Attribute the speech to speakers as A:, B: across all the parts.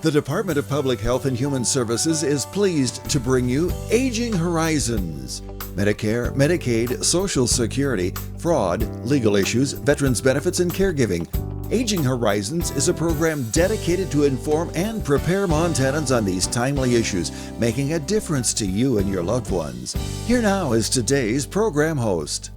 A: The Department of Public Health and Human Services is pleased to bring you Aging Horizons. Medicare, Medicaid, Social Security, fraud, legal issues, veterans benefits, and caregiving. Aging Horizons is a program dedicated to inform and prepare Montanans on these timely issues, making a difference to you and your loved ones. Here now is today's program host.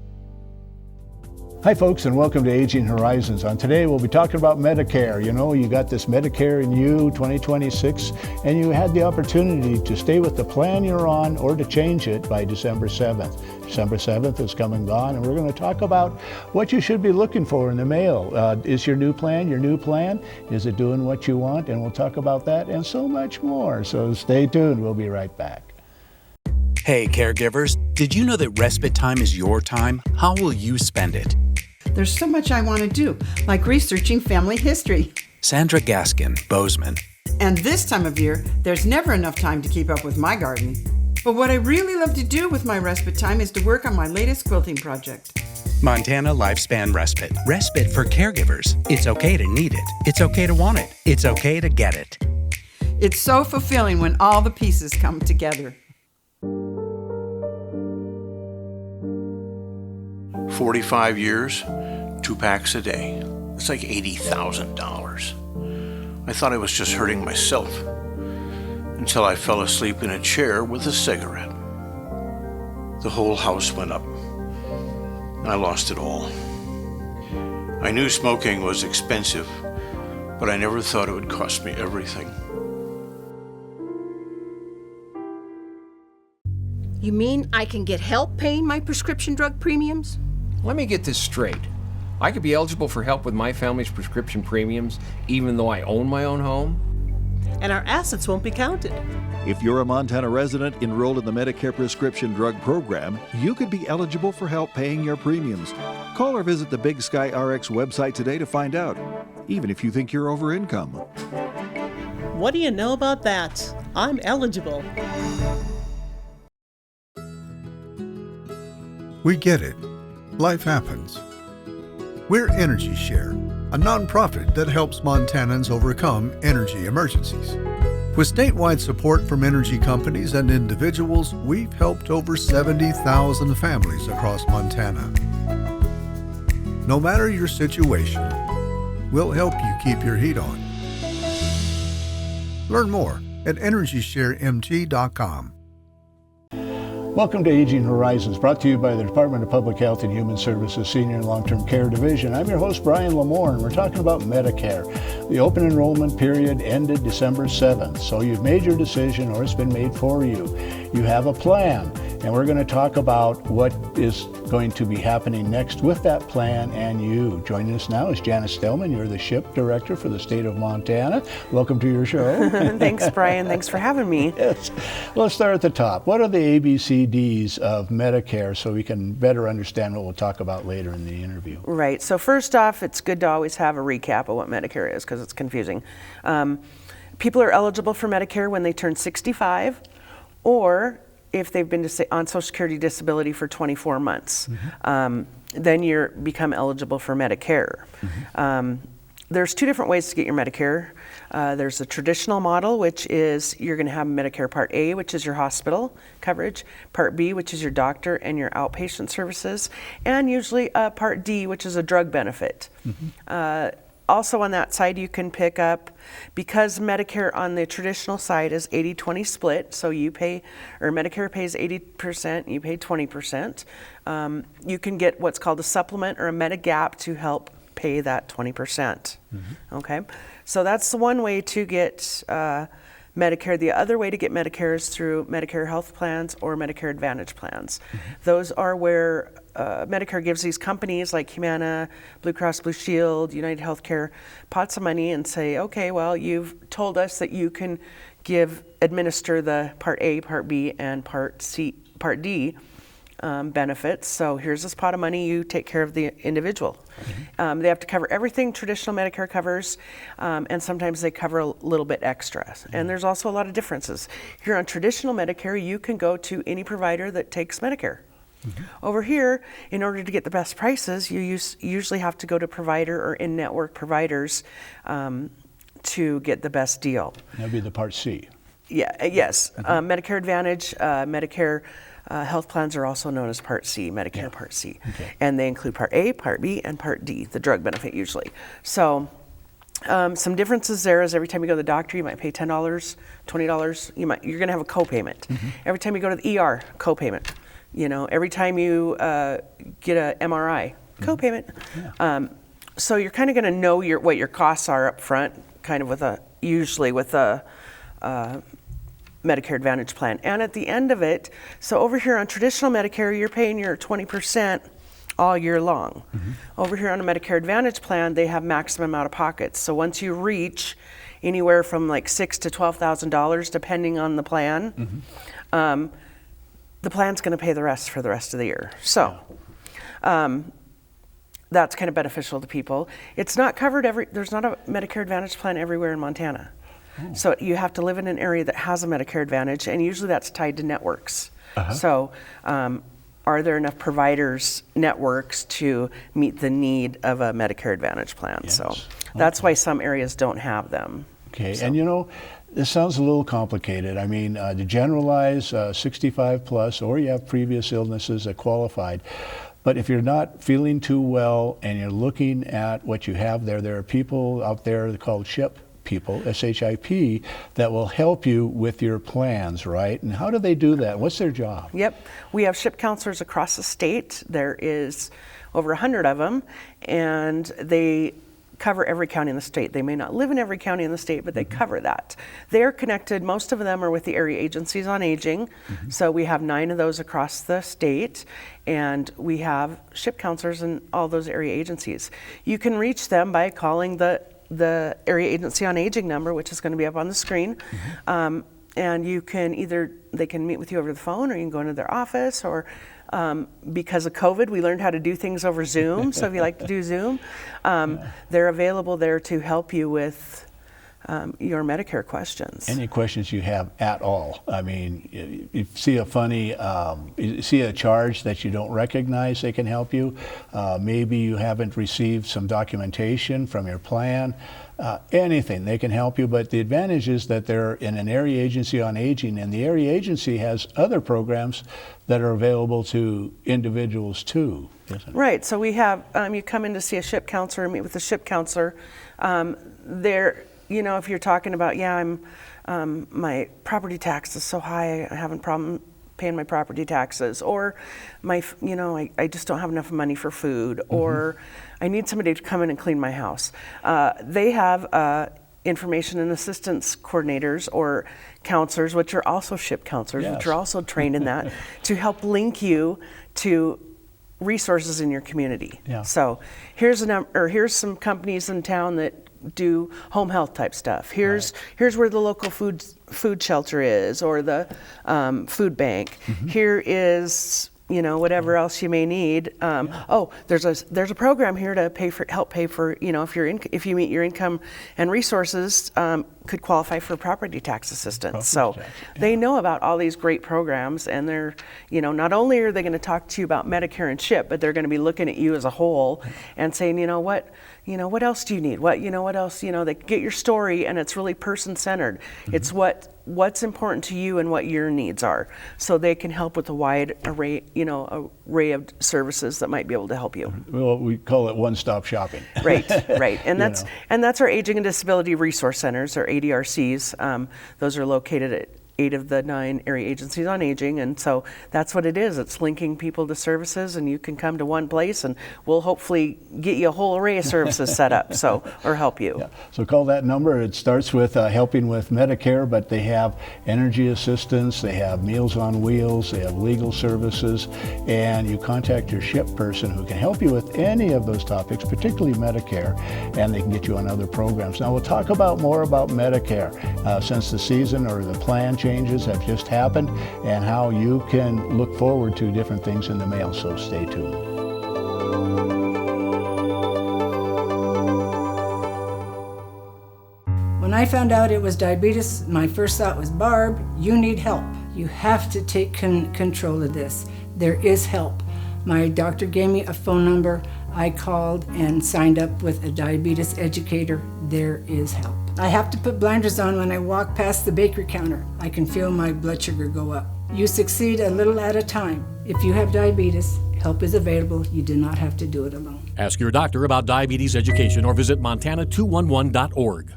B: Hi folks, and welcome to Aging Horizons. On today we'll be talking about Medicare. You got this Medicare in You 2026, and you had the opportunity to stay with the plan you're on or to change it by December 7th. December 7th is come and gone, and we're going to talk about what you should be looking for in the mail. Is your new plan your new plan? Is it doing what you want? And we'll talk about that and so much more. So stay tuned. We'll be right back.
C: Hey caregivers, did you know that respite time is your time? How will you spend it?
D: There's so much I want to do, like researching family history.
C: Sandra Gaskin, Bozeman.
D: And this time of year, there's never enough time to keep up with my garden. But what I really love to do with my respite time is to work on my latest quilting project.
C: Montana Lifespan Respite. Respite for caregivers. It's okay to need it. It's okay to want it. It's okay to get it.
D: It's so fulfilling when all the pieces come together.
E: 45 years, 2 packs a day. It's like $80,000. I thought I was just hurting myself until I fell asleep in a chair with a cigarette. The whole house went up. I lost it all. I knew smoking was expensive, but I never thought it would cost me everything.
F: You mean I can get help paying my prescription drug premiums?
G: Let me get this straight. I could be eligible for help with my family's prescription premiums even though I own my own home?
H: And our assets won't be counted.
A: If you're a Montana resident enrolled in the Medicare prescription drug program, you could be eligible for help paying your premiums. Call or visit the Big Sky RX website today to find out, even if you think you're over income.
H: What do you know about that? I'm eligible.
I: We get it. Life happens. We're Energy Share, a nonprofit that helps Montanans overcome energy emergencies. With statewide support from energy companies and individuals, we've helped over 70,000 families across Montana. No matter your situation, we'll help you keep your heat on. Learn more at EnergyShareMT.com.
B: Welcome to Aging Horizons, brought to you by the Department of Public Health and Human Services Senior and Long-Term Care Division. I'm your host, Brian Lamore, and we're talking about Medicare. The open enrollment period ended December 7th, so you've made your decision or it's been made for you. You have a plan, and we're going to talk about what is going to be happening next with that plan and you. Joining us now is Janice Stellman. You're the SHIP Director for the state of Montana. Welcome to your show.
J: Thanks, Brian. Thanks for having me.
B: Yes. Let's start at the top. What are the ABCDs of Medicare so we can better understand what we'll talk about later in the interview?
J: Right. So first off, it's good to always have a recap of what Medicare is because it's confusing. People are eligible for Medicare when they turn 65 or if they've been on Social Security disability for 24 months. Then you become eligible for Medicare. There's 2 different ways to get your Medicare. There's the traditional model, which is you're going to have Medicare Part A, which is your hospital coverage, Part B, which is your doctor and your outpatient services, and usually Part D, which is a drug benefit. Also on that side, you can pick up, because Medicare on the traditional side is 80-20 split, so you pay, or Medicare pays 80%, you pay 20%. You can get what's called a supplement or a Medigap to help pay that 20%. Okay, so that's the one way to get Medicare. The other way to get Medicare is through Medicare health plans or Medicare Advantage plans. Those are where Medicare gives these companies like Humana, Blue Cross Blue Shield, United Healthcare pots of money and say, okay, well, you've told us that you can administer the Part A, Part B, and Part D benefits. So here's this pot of money, you take care of the individual. They have to cover everything traditional Medicare covers, and sometimes they cover a little bit extra. And there's also a lot of differences. Here on traditional Medicare, you can go to any provider that takes Medicare. Over here, in order to get the best prices, you usually have to go to provider or in-network providers to get the best deal.
B: That'd be the Part C.
J: Yeah, yes. Medicare Advantage, Medicare health plans are also known as Part C, Medicare Part C.
B: Okay.
J: And they include Part A, Part B, and Part D, the drug benefit usually. So some differences there is every time you go to the doctor, you might pay $10, $20. You're going to have a copayment. Every time you go to the ER, copayment. You know, every time you get a MRI, copayment. So you're kind of going to know what your costs are up front, kind of usually with a Medicare Advantage plan. And at the end of it, so over here on traditional Medicare, you're paying your 20% all year long. Over here on a Medicare Advantage plan, they have maximum out of pockets. So once you reach anywhere from like $6,000 to $12,000, depending on the plan, the plan's going to pay the rest for the rest of the year. So that's kind of beneficial to people. It's not covered there's not a Medicare Advantage plan everywhere in Montana. So you have to live in an area that has a Medicare Advantage, and usually that's tied to networks. So are there enough providers, networks to meet the need of a Medicare Advantage plan? So that's why some areas don't have them.
B: Okay, and you know, this sounds a little complicated. I mean, to generalize 65 plus, or you have previous illnesses that qualified. But if you're not feeling too well and you're looking at what you have there are people out there called SHIP people, SHIP, that will help you with your plans, right? And how do they do that? What's their job?
J: Yep. We have SHIP counselors across the state. There is over 100 of them, and they cover every county in the state. They may not live in every county in the state, but they cover that. They're connected, most of them are with the area agencies on aging. So we have 9 of those across the state, and we have SHIP counselors in all those area agencies. You can reach them by calling the area agency on aging number, which is going to be up on the screen. And you can they can meet with you over the phone, or you can go into their office, or because of COVID, we learned how to do things over Zoom. So if you like to do Zoom, they're available there to help you with your Medicare questions.
B: Any questions you have at all. I mean, you see a funny, you see a charge that you don't recognize, they can help you. Maybe you haven't received some documentation from your plan. Anything, they can help you. But the advantage is that they're in an area agency on aging, and the area agency has other programs that are available to individuals too, isn't it?
J: Right. So we have, you come in to see a SHIP counselor, meet with a SHIP counselor. You know, if you're talking about, my property tax is so high, I have a problem paying my property taxes, or I just don't have enough money for food, or I need somebody to come in and clean my house. They have information and assistance coordinators or counselors, which are also SHIP counselors, which are also trained in that, to help link you to resources in your community. So here's some companies in town that do home health type stuff. Here's where the local food shelter is, or the food bank. Here is whatever else you may need. There's a program here to help pay for if you meet your income and resources, could qualify for property tax assistance. They know about all these great programs, and they're not only are they going to talk to you about Medicare and SHIP, but they're going to be looking at you as a whole and saying, what else do you need? What else? They get your story, and it's really person-centered. It's what's important to you and what your needs are, so they can help with a wide array of services that might be able to help you.
B: Well, we call it one-stop shopping.
J: Right. And that's our Aging and Disability Resource Centers, or ADRCs. Those are located at 8 of the 9 area agencies on aging, and so that's what it is. It's linking people to services, and you can come to one place, and we'll hopefully get you a whole array of services set up, or help you.
B: So call that number. It starts with helping with Medicare, but they have energy assistance, they have Meals on Wheels, they have legal services, and you contact your SHIP person who can help you with any of those topics, particularly Medicare, and they can get you on other programs. Now we'll talk more about Medicare since the season or the plan changes have just happened, and how you can look forward to different things in the mail, so stay tuned.
K: When I found out it was diabetes, my first thought was, Barb, you need help. You have to take control of this. There is help. My doctor gave me a phone number. I called and signed up with a diabetes educator. There is help. I have to put blinders on when I walk past the bakery counter. I can feel my blood sugar go up. You succeed a little at a time. If you have diabetes, help is available. You do not have to do it alone.
L: Ask your doctor about diabetes education or visit montana211.org.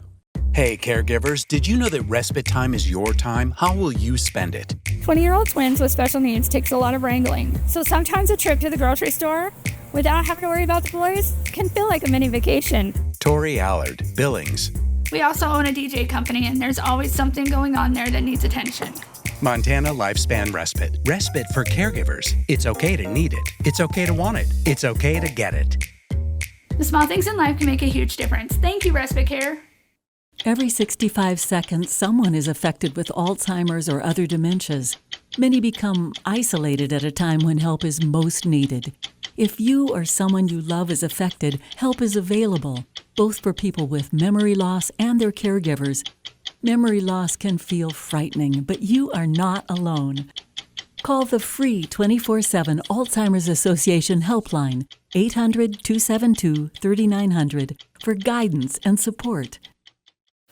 C: Hey, caregivers, did you know that respite time is your time? How will you spend it?
M: 20-year-old twins with special needs takes a lot of wrangling. So sometimes a trip to the grocery store without having to worry about the boys can feel like a mini vacation.
C: Tori Allard, Billings.
M: We also own a DJ company, and there's always something going on there that needs attention.
C: Montana Lifespan Respite. Respite for caregivers. It's okay to need it. It's okay to want it. It's okay to get it.
M: The small things in life can make a huge difference. Thank you, Respite Care.
N: Every 65 seconds, someone is affected with Alzheimer's or other dementias. Many become isolated at a time when help is most needed. If you or someone you love is affected, help is available, both for people with memory loss and their caregivers. Memory loss can feel frightening, but you are not alone. Call the free 24/7 Alzheimer's Association helpline, 800-272-3900, for guidance and support.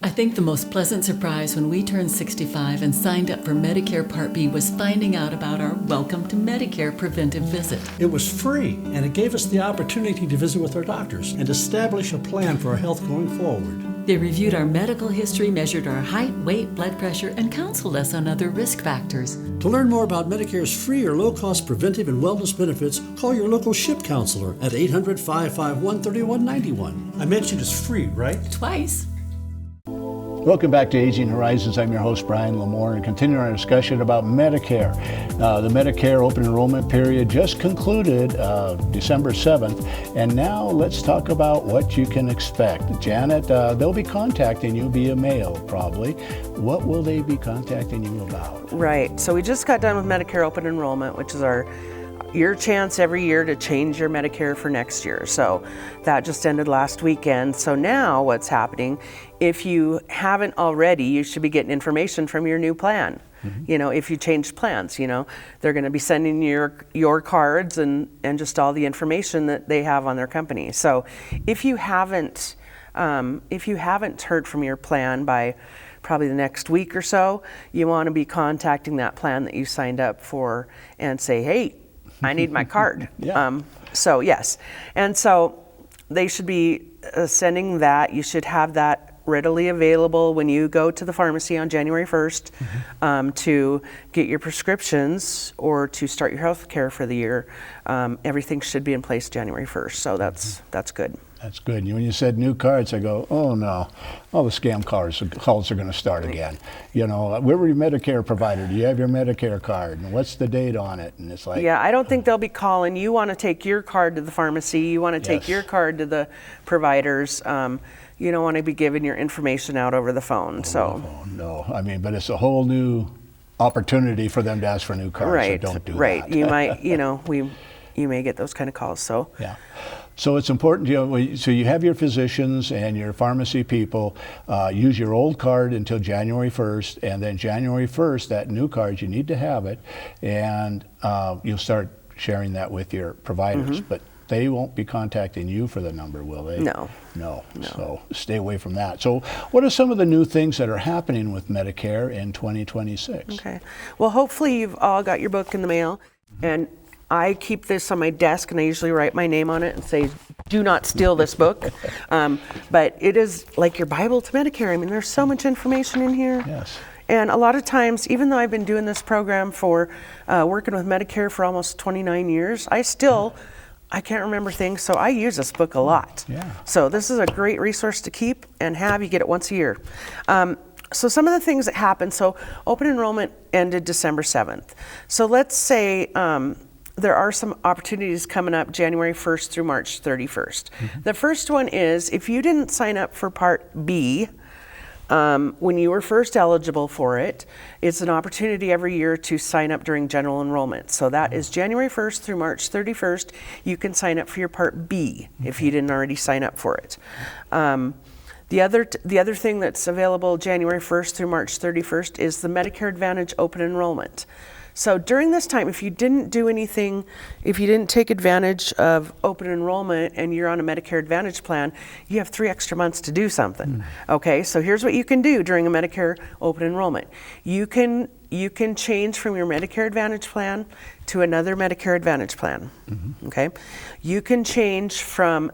N: I think the most pleasant surprise when we turned 65 and signed up for Medicare Part B was finding out about our Welcome to Medicare preventive visit.
O: It was free, and it gave us the opportunity to visit with our doctors and establish a plan for our health going forward.
N: They reviewed our medical history, measured our height, weight, blood pressure, and counseled us on other risk factors.
O: To learn more about Medicare's free or low-cost preventive and wellness benefits, call your local SHIP counselor at 800-551-3191. I mentioned it's free, right?
N: Twice.
B: Welcome back to Aging Horizons. I'm your host, Brian Lamore, and continuing our discussion about Medicare. The Medicare open enrollment period just concluded December 7th, and now let's talk about what you can expect. Janet, they'll be contacting you via mail, probably. What will they be contacting you about?
J: Right. So we just got done with Medicare open enrollment, which is your chance every year to change your Medicare for next year. So that just ended last weekend. So now what's happening, if you haven't already, you should be getting information from your new plan. Mm-hmm. You know, if you changed plans, you know, they're going to be sending your cards and just all the information that they have on their company. So if you haven't heard from your plan by probably the next week or so, you want to be contacting that plan that you signed up for and say, hey, I need my card.
B: Yeah.
J: So yes, and so they should be sending that. You should have that readily available when you go to the pharmacy on January 1st to get your prescriptions or to start your health care for the year. Everything should be in place January 1st, so that's good.
B: That's good. When you said new cards, I go, oh no, all the scam calls are going to start again. You know, we're your Medicare provider. Do you have your Medicare card? And what's the date on it? And it's like,
J: yeah, I don't think they'll be calling. You want to take your card to the pharmacy. You want to take your card to the providers. You don't want to be giving your information out over the phone.
B: No, I mean, but it's a whole new opportunity for them to ask for new cards.
J: Right.
B: So don't do
J: right.
B: that.
J: You might, you may get those kind of calls. So
B: yeah. So it's important, so you have your physicians and your pharmacy people use your old card until January 1st, and then January 1st, that new card, you need to have it, and you'll start sharing that with your providers.
J: Mm-hmm.
B: But they won't be contacting you for the number, will they?
J: No.
B: So stay away from that. So what are some of the new things that are happening with Medicare in 2026?
J: Okay. Well, hopefully you've all got your book in the mail, and I keep this on my desk, and I usually write my name on it and say, do not steal this book. But it is like your Bible to Medicare. I mean, there's so much information in here.
B: Yes.
J: And a lot of times, even though I've been doing this program for working with Medicare for almost 29 years, I can't remember things, so I use this book a lot.
B: Yeah.
J: So this is a great resource to keep and have. You get it once a year. So some of the things that happened, so open enrollment ended December 7th. So let's say there are some opportunities coming up January 1st through March 31st. Mm-hmm. The first one is if you didn't sign up for Part B when you were first eligible for it, it's an opportunity every year to sign up during general enrollment. So that is January 1st through March 31st. You can sign up for your Part B if you didn't already sign up for it. The other thing that's available January 1st through March 31st is the Medicare Advantage open enrollment. So during this time, if you didn't do anything, if you didn't take advantage of open enrollment and you're on a Medicare Advantage plan, you have 3 extra months to do something. Okay, so here's what you can do during a Medicare open enrollment. You can change from your Medicare Advantage plan to another Medicare Advantage plan. Okay, you can change from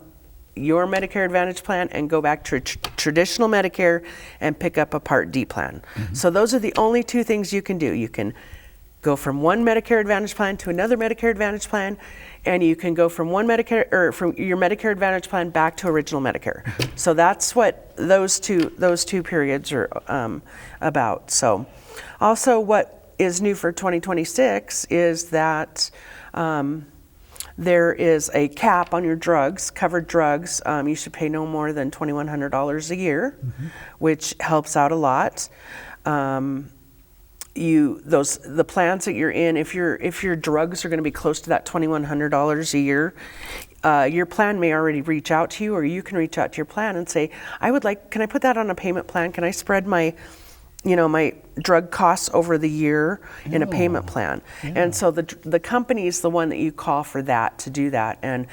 J: your Medicare Advantage plan and go back to traditional Medicare and pick up a Part D plan. So those are the only 2 things you can do. You can go from one Medicare Advantage plan to another Medicare Advantage plan, and you can go from one Medicare or from your Medicare Advantage plan back to original Medicare. So that's what those two periods are about. So also what is new for 2026 is that there is a cap on your drugs, covered drugs. You should pay no more than $2,100 a year, which helps out a lot. The plans that you're in, if your drugs are going to be close to that $2,100 a year, your plan may already reach out to you, or you can reach out to your plan and say, can I put that on a payment plan? Can I spread my drug costs over the year in a payment plan? And so the company is the one that you call for that, to do that. And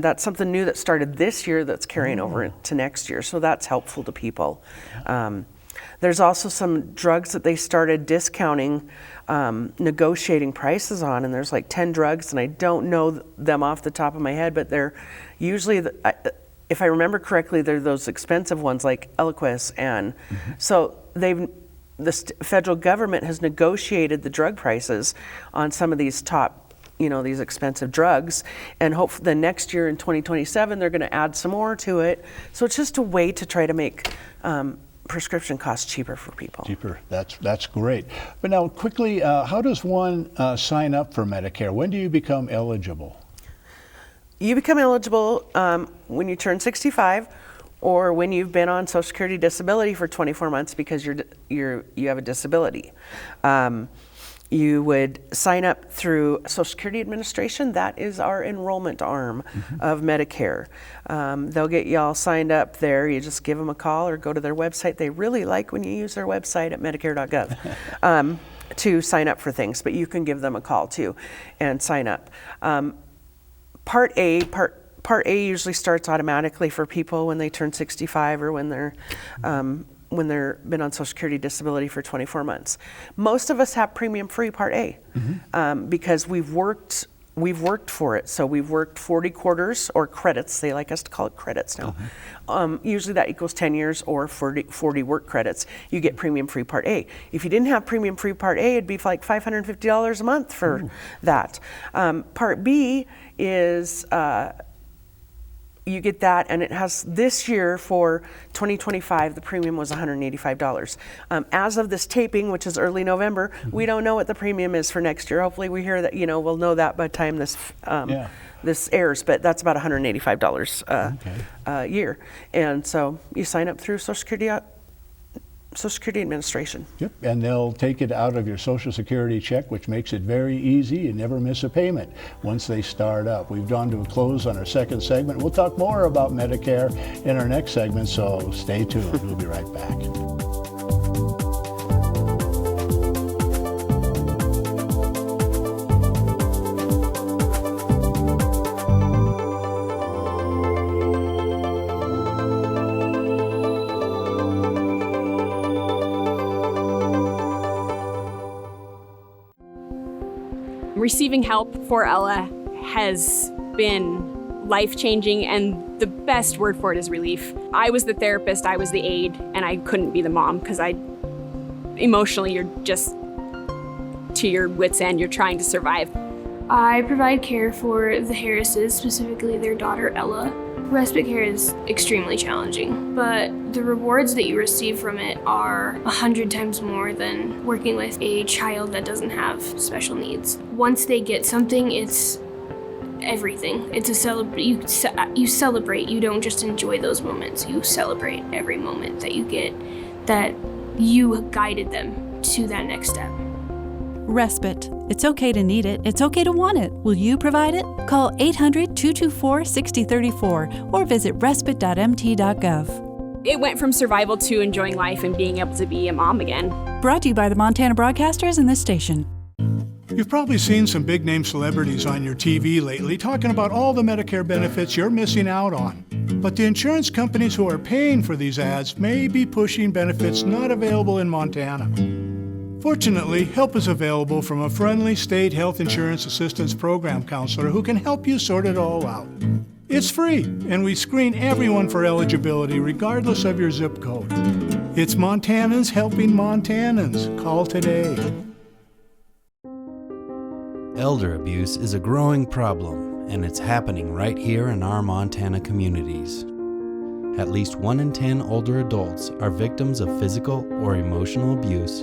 J: that's something new that started this year that's carrying over to next year. So that's helpful to people. There's also some drugs that they started discounting, negotiating prices on, and there's like 10 drugs, and I don't know them off the top of my head, but they're usually, if I remember correctly, they're those expensive ones like Eliquis. And so the federal government has negotiated the drug prices on some of these top, these expensive drugs, and hopefully the next year in 2027 they're going to add some more to it. So it's just a way to try to make prescription costs cheaper for people.
B: Cheaper, that's great. But now quickly, how does one sign up for Medicare? When do you become eligible?
J: You become eligible when you turn 65, or when you've been on Social Security disability for 24 months because you have a disability. You would sign up through Social Security Administration. That is our enrollment arm of Medicare. They'll get you all signed up there. You just give them a call or go to their website. They really like when you use their website at medicare.gov to sign up for things, but you can give them a call too and sign up. Part A usually starts automatically for people when they turn 65 or when they're been on Social Security disability for 24 months. Most of us have premium-free Part A because we've worked for it. So we've worked 40 quarters or credits. They like us to call it credits now. Usually that equals 10 years or 40 work credits. You get premium-free Part A. If you didn't have premium-free Part A, it'd be like $550 a month for that. Part B is you get that, and it has this year for 2025, the premium was $185. As of this taping, which is early November, we don't know what the premium is for next year. Hopefully we hear that, we'll know that by the time this airs, but that's about $185 a year. And so you sign up through Social Security Administration.
B: Yep, and they'll take it out of your Social Security check, which makes it very easy. You never miss a payment once they start up. We've drawn to a close on our second segment. We'll talk more about Medicare in our next segment, so stay tuned. We'll be right back.
P: Receiving help for Ella has been life-changing, and the best word for it is relief. I was the therapist, I was the aide, and I couldn't be the mom because emotionally you're just to your wits' end, you're trying to survive.
Q: I provide care for the Harrises, specifically their daughter Ella. Respite care is extremely challenging, but the rewards that you receive from it are 100 times more than working with a child that doesn't have special needs. Once they get something, it's everything. It's you celebrate. You don't just enjoy those moments. You celebrate every moment that you get, that you guided them to that next step.
R: Respite. It's okay to need it. It's okay to want it. Will you provide it? Call 800-224-6034 or visit respite.mt.gov.
P: It went from survival to enjoying life and being able to be a mom again.
R: Brought to you by the Montana Broadcasters and this station.
B: You've probably seen some big-name celebrities on your TV lately talking about all the Medicare benefits you're missing out on. But the insurance companies who are paying for these ads may be pushing benefits not available in Montana. Fortunately, help is available from a friendly state health insurance assistance program counselor who can help you sort it all out. It's free, and we screen everyone for eligibility regardless of your zip code. It's Montanans helping Montanans. Call today.
S: Elder abuse is a growing problem, and it's happening right here in our Montana communities. At least 1 in 10 older adults are victims of physical or emotional abuse,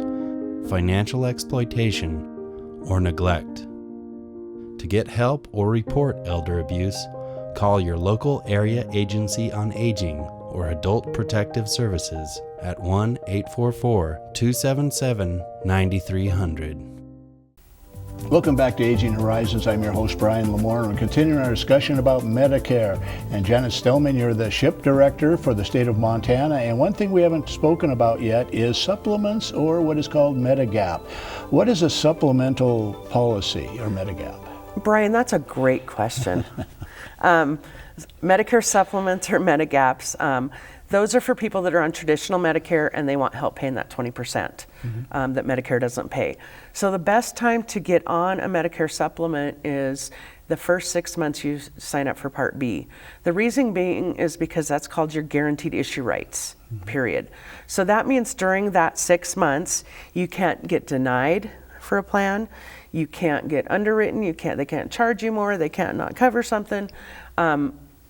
S: financial exploitation, or neglect. To get help or report elder abuse, call your local area agency on aging or Adult Protective Services at 1-844-277-9300.
B: Welcome back to Aging Horizons. I'm your host, Brian Lamore, and we're continuing our discussion about Medicare. And Janet Stellman, you're the SHIP director for the state of Montana. And one thing we haven't spoken about yet is supplements, or what is called Medigap. What is a supplemental policy, or Medigap?
J: Brian, that's a great question. Medicare supplements or Medigaps, those are for people that are on traditional Medicare and they want help paying that 20% that Medicare doesn't pay. So the best time to get on a Medicare supplement is the first 6 months you sign up for Part B. The reason being is because that's called your guaranteed issue rights, period. So that means during that 6 months, you can't get denied for a plan, you can't get underwritten, they can't charge you more, they can't not cover something.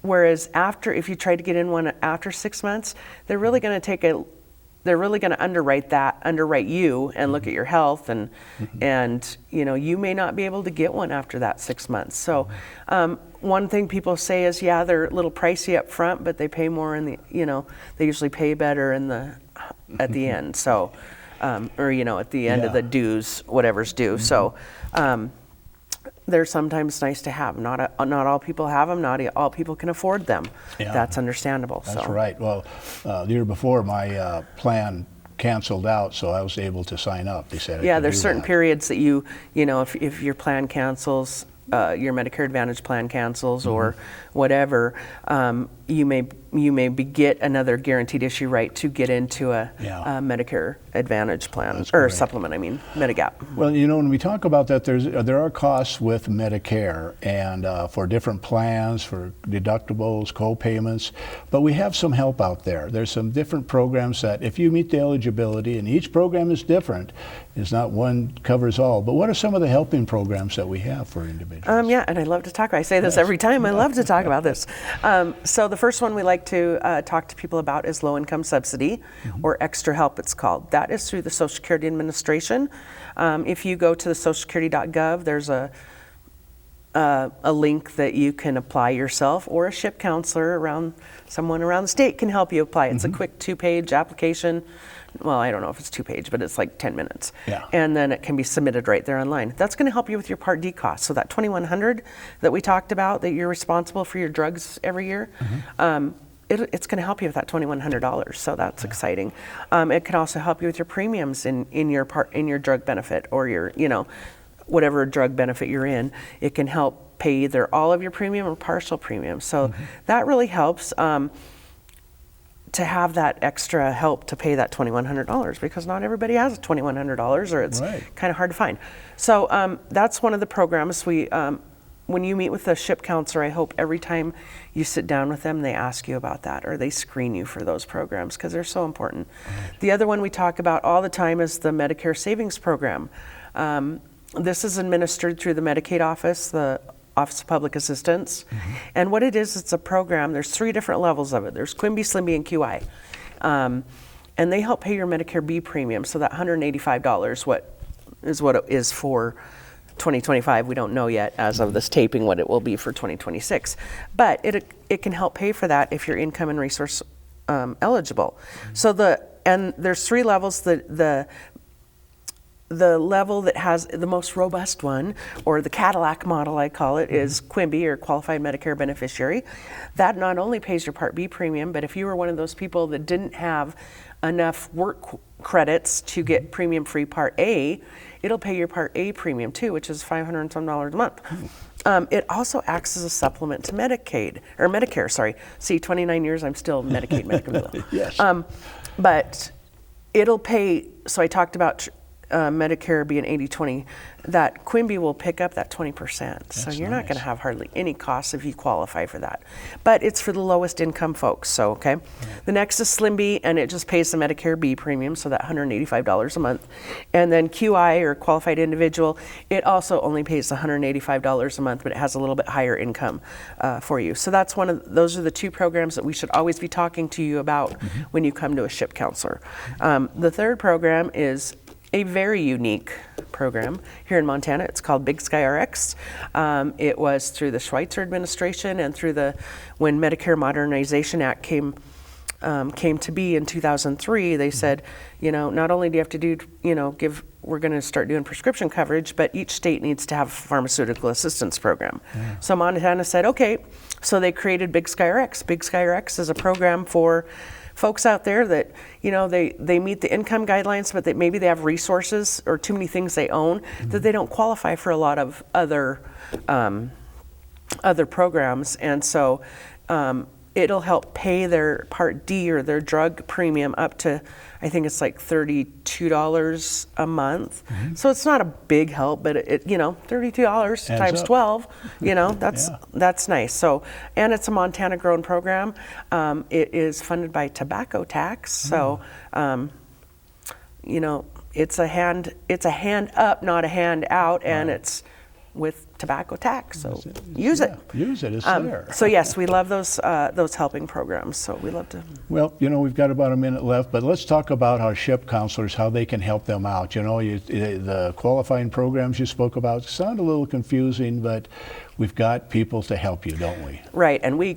J: Whereas if you try to get in one after 6 months, they're really going to underwrite you and look at your health and you may not be able to get one after that 6 months. So one thing people say is, yeah, they're a little pricey up front, but they pay more they usually pay better at the end. So, at the end of the dues, whatever's due. So, they're sometimes nice to have. Not all people have them. Not all people can afford them. Yeah. That's understandable.
B: That's right. Well, the year before, my plan canceled out, so I was able to sign up. They said
J: there's certain periods that if your plan cancels, your Medicare Advantage plan cancels or whatever, you may get another guaranteed issue right to get into a Medicare Advantage plan. That's or great. Supplement, Medigap.
B: Well, when we talk about that, there are costs with Medicare and for different plans, for deductibles, co-payments, but we have some help out there. There's some different programs that if you meet the eligibility, and each program is different, it's not one covers all, but what are some of the helping programs that we have for individuals?
J: And I love to talk. I say this every time. I love to talk about this. So the first one we like to talk to people about is low-income subsidy, or extra help it's called. That is through the Social Security Administration. If you go to the socialsecurity.gov, there's a link that you can apply yourself, or a SHIP counselor someone around the state can help you apply. It's a quick 2-page application. Well, I don't know if it's 2-page, but it's like 10 minutes. Yeah. And then it can be submitted right there online. That's going to help you with your Part D costs. So that $2,100 that we talked about, that you're responsible for your drugs every year, it's going to help you with that $2,100. So that's exciting. It can also help you with your premiums in your drug benefit, or your whatever drug benefit you're in. It can help pay either all of your premium or partial premium. So that really helps. To have that extra help to pay that $2,100, because not everybody has $2,100, or it's kind of hard to find. So that's one of the programs when you meet with a SHIP counselor, I hope every time you sit down with them, they ask you about that, or they screen you for those programs, because they're so important. The other one we talk about all the time is the Medicare Savings Program. This is administered through the Medicaid office, the Office of Public Assistance. And what it is, it's a program. There's 3 different levels of it. There's QIMBY, SLIMBY, and QI. And they help pay your Medicare B premium. So that $185 what it is for 2025. We don't know yet, as of this taping, what it will be for 2026. But it can help pay for that if you're income and resource eligible. So there's 3 levels. The level that has the most robust one, or the Cadillac model I call it, is QIMBY, or Qualified Medicare Beneficiary. That not only pays your Part B premium, but if you were one of those people that didn't have enough work credits to get premium-free Part A, it'll pay your Part A premium too, which is $500 and some a month. It also acts as a supplement to Medicare, sorry. See, 29 years, I'm still Medicaid, Medicare.
B: Yes.
J: But it'll pay, so I talked about Medicare being 80-20, that Quimby will pick up that 20%. So you're not going to have hardly any costs if you qualify for that. But it's for the lowest income folks, so okay. Yeah. The next is Slim B, and it just pays the Medicare B premium, so that $185 a month. And then QI, or Qualified Individual, it also only pays $185 a month, but it has a little bit higher income for you. So that's those are the two programs that we should always be talking to you about when you come to a SHIP counselor. The third program is a very unique program here in Montana. It's called Big Sky RX. It was through the Schweitzer administration and through when Medicare Modernization Act came to be in 2003. They said, not only do you have to do, we're going to start doing prescription coverage, but each state needs to have a pharmaceutical assistance program. Yeah. So Montana said, okay, so they created Big Sky RX. Big Sky RX is a program for folks out there that, they meet the income guidelines, but that maybe they have resources or too many things they own that they don't qualify for a lot of other programs. And so it'll help pay their Part D or their drug premium up to, I think it's like $32 a month. So it's not a big help, but it $32 times 12, that's nice. So, and it's a Montana grown program. It is funded by tobacco tax. So, it's a hand up, not a hand out, and it's with tobacco tax, so use it.
B: Use it, it's there.
J: So yes, we love those helping programs, so we love to.
B: Well, we've got about a minute left, but let's talk about our SHIP counselors, how they can help them out. The qualifying programs you spoke about sound a little confusing, but we've got people to help you, don't we?
J: Right, and we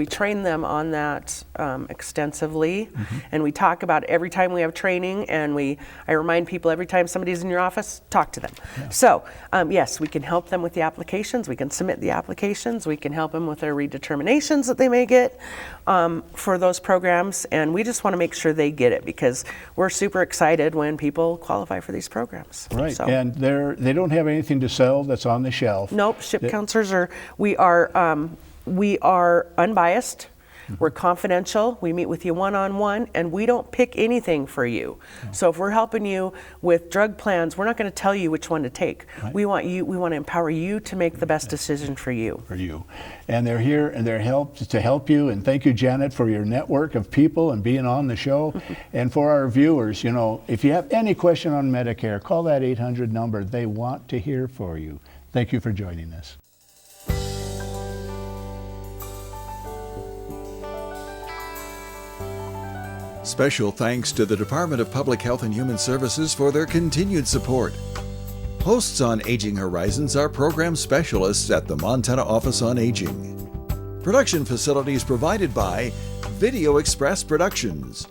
J: train them on that extensively, and we talk about it every time we have training, and I remind people every time somebody's in your office, talk to them. Yeah. So yes, we can help them with the applications, we can submit the applications, we can help them with their redeterminations that they may get for those programs, and we just want to make sure they get it because we're super excited when people qualify for these programs.
B: Right, so. And they don't have anything to sell that's on the shelf.
J: Nope, SHIP counselors we are unbiased. We're confidential. We meet with you one-on-one, and we don't pick anything for you. No. So if we're helping you with drug plans, we're not going to tell you which one to take. Right. We want to empower you to make the best decision for you.
B: And they're here and they're to help you. And thank you, Janet, for your network of people and being on the show. And for our viewers, if you have any question on Medicare, call that 800 number. They want to hear for you. Thank you for joining us.
A: Special thanks to the Department of Public Health and Human Services for their continued support. Hosts on Aging Horizons are program specialists at the Montana Office on Aging. Production facilities provided by Video Express Productions.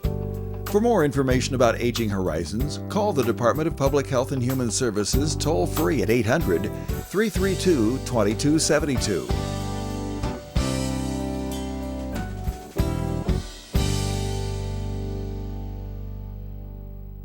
A: For more information about Aging Horizons, call the Department of Public Health and Human Services toll-free at 800-332-2272.